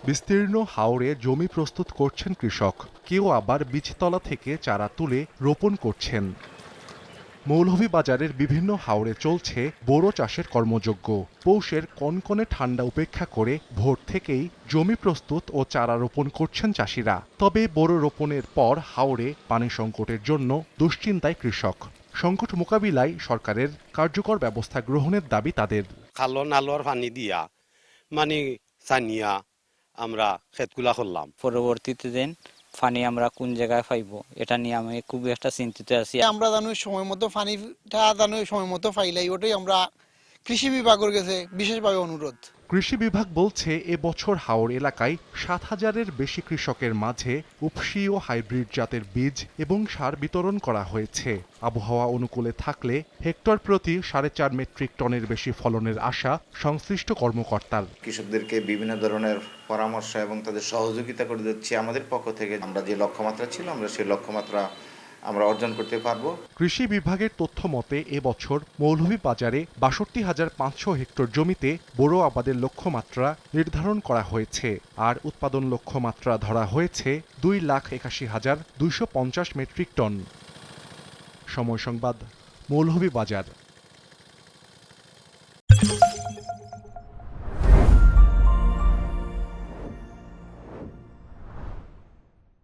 বিস্তীর্ণ হাওরে জমি প্রস্তুত করছেন কৃষক, কেউ আবার বীজতলা থেকে চারা তুলে রোপণ করছেন। মৌলভীবাজারের বিভিন্ন হাওরে চলছে বোরো চাষের কর্মযজ্ঞ। পৌষের কনকনে ঠান্ডা উপেক্ষা করে ভোর থেকেই জমি প্রস্তুত ও চারা রোপণ করছেন চাষিরা। তবে বোরো রোপণের পর হাওরে পানি সংকটের জন্য দুশ্চিন্তায় কৃষক। সংকট মোকাবিলায় সরকারের কার্যকর ব্যবস্থা গ্রহণের দাবি তাদের। খালো নালোর পানি দিয়া মানে সানিয়া আমরা ক্ষেতগুলা করলাম। পরবর্তীতে দিন পানি আমরা কোন জায়গায় পাইব এটা নিয়ে আমি খুবই একটা চিন্তিত আছি। আমরা জানো সময় মতো পানিটা জানো সময় মতো পাইলাই, ওটাই আমরা কৃষি বিভাগের কাছে বিশেষভাবে অনুরোধ। কৃষি বিভাগ বলছে এবছর হাওর এলাকায় ৭,০০০-এর বেশি কৃষকের মাঝে উপসি ও হাইব্রিড জাতের বীজ এবং সার বিতরণ করা হয়েছে। আবহাওয়া অনুকূলে থাকলে হেক্টর প্রতি ৪.৫ মেট্রিক টনের বেশি ফলনের আশা সংশ্লিষ্ট কর্মকর্তার। কৃষকদেরকে বিভিন্ন ধরনের পরামর্শ এবং তাদের সহযোগিতা করে দিচ্ছি আমাদের পক্ষ থেকে। আমরা যে লক্ষ্যমাত্রা ছিল আমরা সেই লক্ষ্যমাত্রা আমরা অর্জন করতে পারবো। কৃষি বিভাগের তথ্য মতে এবছর মৌলভীবাজারে ৬২,৫০০ হেক্টর জমিতে বোরো আবাদের লক্ষ্যমাত্রা নির্ধারণ করা হয়েছে, আর উৎপাদন লক্ষ্যমাত্রা ধরা হয়েছে ২,৮১,২৫০ মেট্রিক টন। সময় সংবাদ, মৌলভীবাজার।